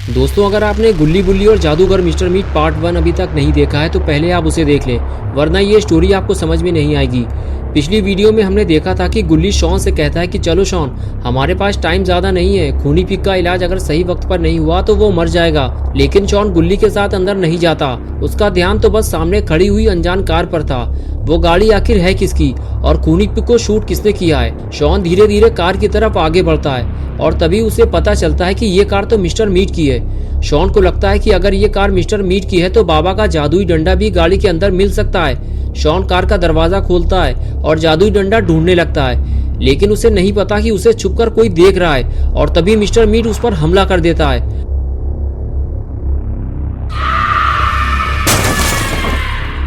दोस्तों, अगर आपने गुल्ली बुल्ली और जादूगर मिस्टर मीट पार्ट 1 अभी तक नहीं देखा है तो पहले आप उसे देख लें, वरना ये स्टोरी आपको समझ में नहीं आएगी। पिछली वीडियो में हमने देखा था कि गुल्ली शॉन से कहता है कि चलो शॉन, हमारे पास टाइम ज़्यादा नहीं है, खूनी पिक का इलाज अगर सही वक्त पर नहीं हुआ तो वो मर जाएगा। लेकिन शॉन गुल्ली के साथ अंदर नहीं जाता, उसका ध्यान तो बस सामने खड़ी हुई अनजान कार पर था। वो गाड़ी आखिर है किसकी और खूनी पिक को शूट किसने किया है। शॉन धीरे धीरे कार की तरफ आगे बढ़ता है और तभी उसे पता चलता है कि ये कार तो मिस्टर मीट की है। शॉन को लगता है कि अगर ये कार मिस्टर मीट की है तो बाबा का जादुई डंडा भी गाड़ी के अंदर मिल सकता है। शॉन कार का दरवाजा खोलता है और जादुई डंडा ढूंढने लगता है, लेकिन उसे नहीं पता कि उसे छुपकर कोई देख रहा है और तभी मिस्टर मीट उस पर हमला कर देता है।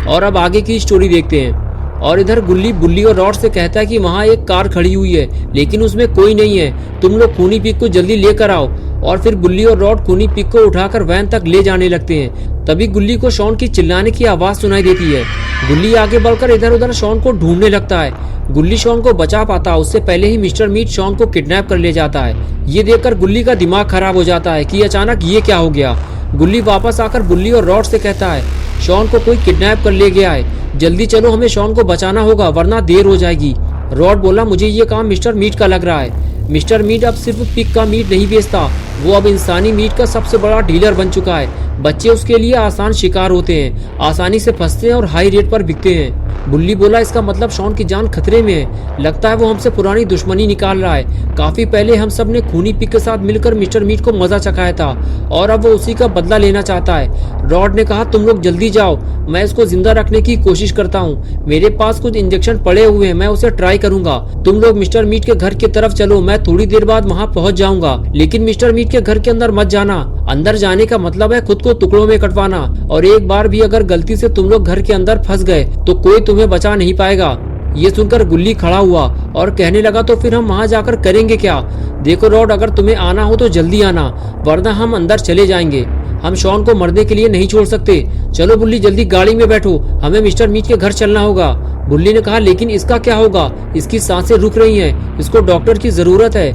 और अब आगे की स्टोरी देखते हैं। और इधर गुल्ली बुल्ली और रॉड से कहता है कि वहाँ एक कार खड़ी हुई है लेकिन उसमें कोई नहीं है, तुम लोग खूनी पिक को जल्दी लेकर आओ। और फिर गुल्ली और रॉड खूनी पिक को उठाकर वैन तक ले जाने लगते हैं। तभी गुल्ली को शॉन की चिल्लाने की आवाज सुनाई देती है। गुल्ली आगे बढ़कर इधर उधर शॉन को ढूंढने लगता है। गुल्ली शॉन को बचा पाता उससे पहले ही मिस्टर मीट शॉन को किडनैप कर ले जाता है। ये देखकर गुल्ली का दिमाग खराब हो जाता है कि अचानक ये क्या हो गया। गुल्ली वापस आकर बुल्ली और रॉड से कहता है शॉन को कोई किडनैप कर ले गया है, जल्दी चलो, हमें शॉन को बचाना होगा वरना देर हो जाएगी। रॉड बोला मुझे ये काम मिस्टर मीट का लग रहा है। मिस्टर मीट अब सिर्फ पिग का मीट नहीं बेचता, वो अब इंसानी मीट का सबसे बड़ा डीलर बन चुका है। बच्चे उसके लिए आसान शिकार होते हैं, आसानी से फंसते हैं और हाई रेट पर बिकते हैं। बुल्ली बोला इसका मतलब शॉन की जान खतरे में है, लगता है वो हमसे पुरानी दुश्मनी निकाल रहा है। काफी पहले हम सब ने खूनी पिग के साथ मिलकर मिस्टर मीट को मजा चखाया था और अब वो उसी का बदला लेना चाहता है। रॉड ने कहा तुम लोग जल्दी जाओ, मैं इसको जिंदा रखने की कोशिश करता हूँ, मेरे पास कुछ इंजेक्शन पड़े हुए हैं, मैं उसे ट्राई करूंगा। तुम लोग मिस्टर मीट के घर की तरफ चलो, मैं थोड़ी देर बाद वहाँ पहुँच जाऊंगा, लेकिन मिस्टर मीट के घर के अंदर मत जाना। अंदर जाने का मतलब है खुद को टुकड़ों में कटवाना, और एक बार भी अगर गलती से तुम लोग घर के अंदर फंस गए तो कोई तुम्हें बचा नहीं पाएगा। ये सुनकर गुल्ली खड़ा हुआ और कहने लगा तो फिर हम वहाँ जाकर करेंगे क्या? देखो रॉड, अगर तुम्हें आना हो तो जल्दी आना, वरना हम अंदर चले जाएंगे। हम शॉन को मरने के लिए नहीं छोड़ सकते। चलो बुल्ली, जल्दी गाड़ी में बैठो, हमें मिस्टर मीट के घर चलना होगा। बुल्ली ने कहा लेकिन इसका क्या होगा? इसकी सांसें रुक रही हैं, इसको डॉक्टर की जरूरत है।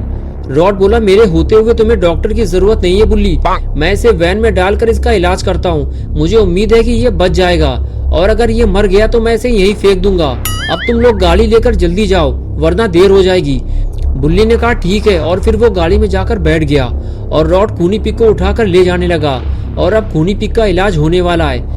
रॉड बोला मेरे होते हुए तुम्हें डॉक्टर की जरूरत नहीं है बुल्ली, मैं इसे वैन में डालकर इसका इलाज करता हूँ। मुझे उम्मीद है कि ये बच जाएगा, और अगर ये मर गया तो मैं इसे यहीं फेंक दूंगा। अब तुम लोग गाड़ी लेकर जल्दी जाओ वरना देर हो जाएगी। बुल्ली ने कहा ठीक है, और फिर वो गाड़ी में जाकर बैठ गया और रॉड खूनी पिक को उठाकर ले जाने लगा और अब खूनी पिक का इलाज होने वाला है।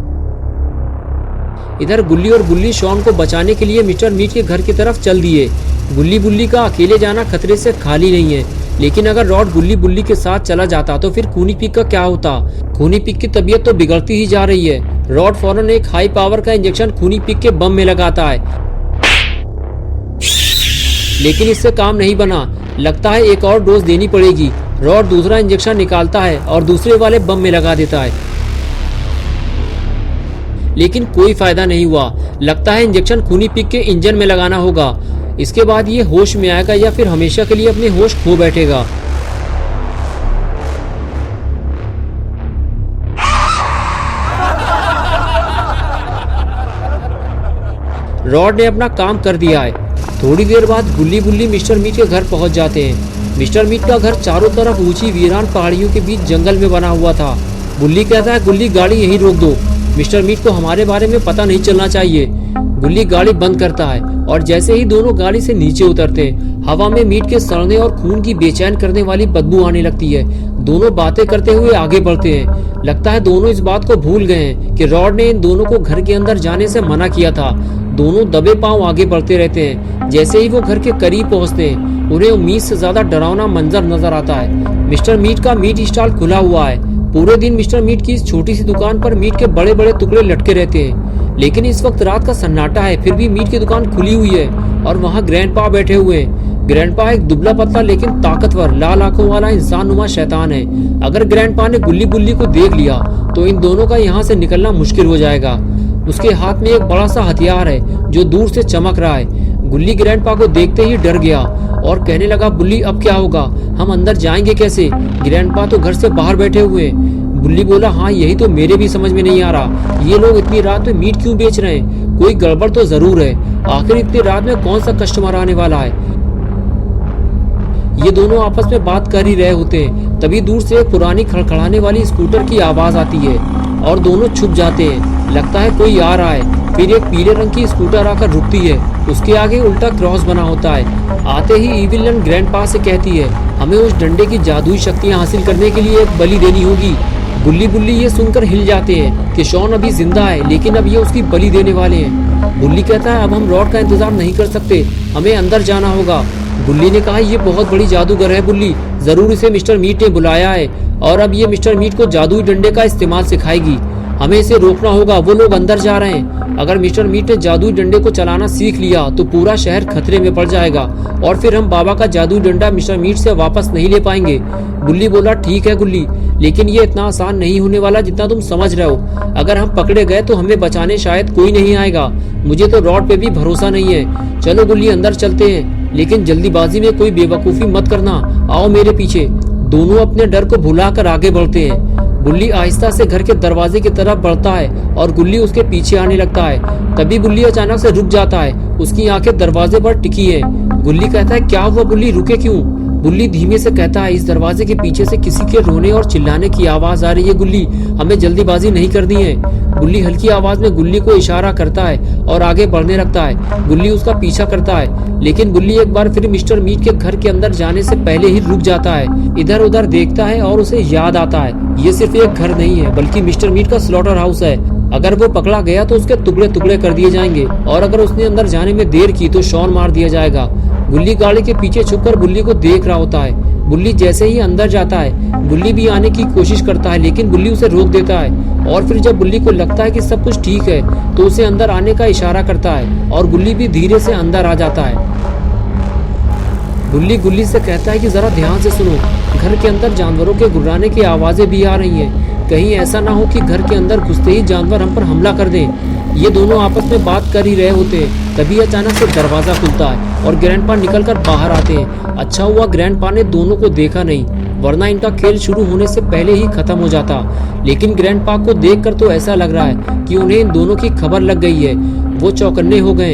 इधर गुल्ली और बुल्ली शॉन को बचाने के लिए मिस्टर मीट के घर की तरफ चल दिए। गुल्ली बुल्ली का अकेले जाना खतरे से खाली नहीं है, लेकिन अगर रॉड गुल्ली बुल्ली के साथ चला जाता तो फिर खूनी पिक का क्या होता? खूनी पिक की तबीयत तो बिगड़ती ही जा रही है। रॉड फौरन एक हाई पावर का इंजेक्शन खूनी पिक के बम में लगाता है, लेकिन इससे काम नहीं बना, लगता है एक और डोज देनी पड़ेगी। रॉड दूसरा इंजेक्शन निकालता है और दूसरे वाले बम में लगा देता है, लेकिन कोई फायदा नहीं हुआ। लगता है इंजेक्शन खूनी पिक के इंजन में लगाना होगा, इसके बाद ये होश में आएगा या फिर हमेशा के लिए अपने होश खो बैठेगा। रॉड ने अपना काम कर दिया है। थोड़ी देर बाद गुल्ली बुल्ली मिस्टर मीट के घर पहुंच जाते हैं। मिस्टर मीट का घर चारों तरफ ऊंची वीरान पहाड़ियों के बीच जंगल में बना हुआ था। बुल्ली कहता है गुल्ली गाड़ी यहीं रोक दो, मिस्टर मीट को हमारे बारे में पता नहीं चलना चाहिए। गुल्ली गाड़ी बंद करता है और जैसे ही दोनों गाड़ी से नीचे उतरते हैं, हवा में मीट के सड़ने और खून की बेचैन करने वाली बदबू आने लगती है। दोनों बातें करते हुए आगे बढ़ते हैं। लगता है दोनों इस बात को भूल गए हैं कि रॉड ने इन दोनों को घर के अंदर जाने से मना किया था। दोनों दबे पांव आगे बढ़ते रहते हैं। जैसे ही वो घर के करीब पहुंचते हैं, उन्हें उम्मीद से ज्यादा डरावना मंजर नजर आता है। मिस्टर मीट का मीट स्टॉल खुला हुआ है। पूरे दिन मिस्टर मीट की इस छोटी सी दुकान पर मीट के बड़े बड़े टुकड़े लटके रहते हैं, लेकिन इस वक्त रात का सन्नाटा है, फिर भी मीट की दुकान खुली हुई है और वहाँ ग्रैंडपा बैठे हुए हैं। ग्रैंडपा एक दुबला पतला लेकिन ताकतवर लाल आंखों वाला इंसान नुमा शैतान है। अगर ग्रैंडपा ने गुल्ली बुल्ली को देख लिया तो इन दोनों का यहाँ से निकलना मुश्किल हो जाएगा। उसके हाथ में एक बड़ा सा हथियार है जो दूर से चमक रहा है। गुल्ली ग्रैंडपा को देखते ही डर गया और कहने लगा बुल्ली अब क्या होगा, हम अंदर जाएंगे कैसे? ग्रैंडपा तो घर से बाहर बैठे हुए हैं। बुल्ली बोला हाँ यही तो मेरे भी समझ में नहीं आ रहा, ये लोग इतनी रात में मीट क्यों बेच रहे हैं? कोई गड़बड़ तो जरूर है, आखिर इतनी रात में कौन सा कस्टमर आने वाला है? ये दोनों आपस में बात कर ही रहे होते हैं, तभी दूर से एक पुरानी खड़खड़ाने वाली स्कूटर की आवाज आती है और दोनों छुप जाते हैं। लगता है कोई आ रहा है। फिर एक पीले रंग की स्कूटर आकर रुकती है, उसके आगे उल्टा क्रॉस बना होता है। आते ही इविलन ग्रैंडपा से कहती है, हमें उस डंडे की जादुई शक्तियां हासिल करने के लिए एक बलि देनी होगी। गुल्ली बुल्ली ये सुनकर हिल जाते हैं कि शॉन अभी जिंदा है, लेकिन अब ये उसकी बलि देने वाले हैं। बुल्ली कहता है, अब हम रॉड का इंतजार नहीं कर सकते, हमें अंदर जाना होगा। बुल्ली ने कहा, ये बहुत बड़ी जादूगर है बुल्ली, जरूर इसे मिस्टर मीट ने बुलाया है और अब ये मिस्टर मीट को जादुई डंडे का इस्तेमाल सिखाएगी। हमें इसे रोकना होगा, वो लोग अंदर जा रहे हैं। अगर मिस्टर मीट ने जादुई डंडे को चलाना सीख लिया तो पूरा शहर खतरे में पड़ जाएगा और फिर हम बाबा का जादुई डंडा मिस्टर मीट से वापस नहीं ले पाएंगे। बुल्ली बोला, ठीक है गुल्ली, लेकिन ये इतना आसान नहीं होने वाला जितना तुम समझ रहे हो। अगर हम पकड़े गए तो हमें बचाने शायद कोई नहीं आएगा। मुझे तो रॉड पे भी भरोसा नहीं है। चलो गुल्ली, अंदर चलते हैं, लेकिन जल्दीबाजी में कोई बेवकूफी मत करना। आओ मेरे पीछे। दोनों अपने डर को भुलाकर आगे बढ़ते हैं। बुल्ली आहिस्ता से घर के दरवाजे की तरफ बढ़ता है और गुल्ली उसके पीछे आने लगता है। तभी बुल्ली अचानक से रुक जाता है, उसकी आंखें दरवाजे पर टिकी है। गुल्ली कहता है, क्या हुआ बुल्ली, रुके क्यों? बुल्ली धीमे से कहता है, इस दरवाजे के पीछे से किसी के रोने और चिल्लाने की आवाज आ रही है गुल्ली, हमें जल्दीबाजी नहीं करनी है। बुल्ली हल्की आवाज में गुल्ली को इशारा करता है और आगे बढ़ने लगता है। गुल्ली उसका पीछा करता है, लेकिन गुल्ली एक बार फिर मिस्टर मीट के घर के अंदर जाने से पहले ही रुक जाता है। इधर उधर देखता है और उसे याद आता है, ये सिर्फ एक घर नहीं है बल्कि मिस्टर मीट का स्लॉटर हाउस है। अगर वो पकड़ा गया तो उसके टुकड़े टुकड़े कर दिए जाएंगे और अगर उसने अंदर जाने में देर की तो शॉन मार दिया जाएगा। गुल्ली गाड़ी के पीछे छुपकर बुल्ली को देख रहा होता है। बुल्ली जैसे ही अंदर जाता है, बुल्ली भी आने की कोशिश करता है, लेकिन बुल्ली उसे रोक देता है और फिर जब बुल्ली को लगता है कि सब कुछ ठीक है तो उसे अंदर आने का इशारा करता है और बुल्ली भी धीरे से अंदर आ जाता है। बुल्ली गुल्ली से कहता है कि जरा ध्यान से सुनो, घर के अंदर जानवरों के गुर्राने की आवाजें भी आ रही हैं। कहीं ऐसा ना हो कि घर के अंदर घुसते ही जानवर हम पर हमला कर दें। ये दोनों आपस में बात कर ही रहे होते हैं, तभी अचानक से दरवाजा खुलता है और ग्रैंडपा निकलकर बाहर आते हैं। अच्छा हुआ ग्रैंडपा ने दोनों को देखा नहीं, वरना इनका खेल शुरू होने से पहले ही खत्म हो जाता। लेकिन ग्रैंडपा को देखकर तो ऐसा लग रहा है कि उन्हें इन दोनों की खबर लग गई है, वो चौकन्ने हो गए।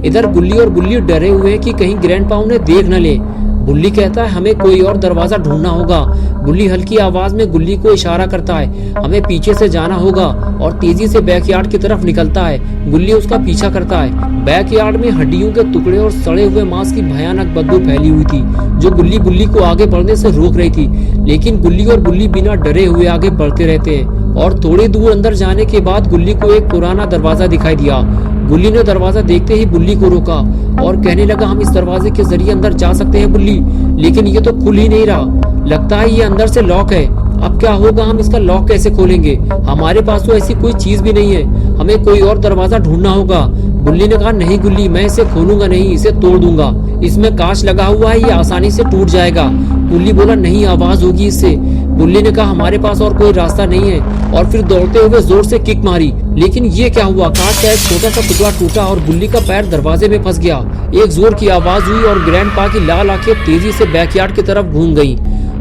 इधर गुल्ली और बुल्ली डरे हुए हैं कि कहीं ग्रैंडपा उन्हें देख न ले। बुल्ली कहता है, हमें कोई और दरवाजा ढूंढना होगा। बुल्ली हल्की आवाज में गुल्ली को इशारा करता है, हमें पीछे से जाना होगा और तेजी से बैकयार्ड की तरफ निकलता है। गुल्ली उसका पीछा करता है। बैकयार्ड में हड्डियों के टुकड़े और सड़े हुए मांस की भयानक बदबू फैली हुई थी, जो गुल्ली बुल्ली को आगे बढ़ने से रोक रही थी। लेकिन गुल्ली और बुल्ली बिना डरे हुए आगे बढ़ते रहते हैं और थोड़ी दूर अंदर जाने के बाद गुल्ली को एक पुराना दरवाजा दिखाई दिया। गुल्ली ने दरवाजा देखते ही बुल्ली को रोका और कहने लगा, हम इस दरवाजे के जरिए अंदर जा सकते हैं बुल्ली, लेकिन ये तो खुल ही नहीं रहा। लगता है ये अंदर से लॉक है। अब क्या होगा, हम इसका लॉक कैसे खोलेंगे? हमारे पास तो ऐसी कोई चीज भी नहीं है, हमें कोई और दरवाजा ढूंढना होगा। बुल्ली ने कहा, नहीं गुल्ली, मैं इसे खोलूंगा नहीं, इसे तोड़ दूंगा। इसमें कांच लगा हुआ है, ये आसानी से टूट जाएगा। बुल्ली बोला, नहीं, आवाज होगी इससे। बुल्ली ने कहा, हमारे पास और कोई रास्ता नहीं है और फिर दौड़ते हुए जोर से किक मारी। लेकिन ये क्या हुआ, कांच का एक छोटा सा टुकड़ा टूटा और बुल्ली का पैर दरवाजे में फंस गया। एक जोर की आवाज हुई और ग्रैंडपा की लाल आंखें तेजी से बैकयार्ड की तरफ घूम गई।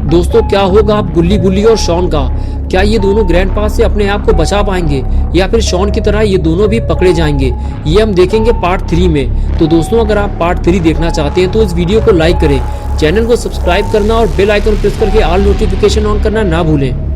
दोस्तों, क्या होगा अब गुल्ली बुल्ली और शॉन का? क्या ये दोनों ग्रैंडपा से अपने आप को बचा पाएंगे या फिर शॉन की तरह ये दोनों भी पकड़े जाएंगे? ये हम देखेंगे पार्ट 3 में। तो दोस्तों, अगर आप पार्ट 3 देखना चाहते हैं तो इस वीडियो को लाइक करें, चैनल को सब्सक्राइब करना और बेल आइकन प्रेस करके ऑल नोटिफिकेशन ऑन करना ना भूलें।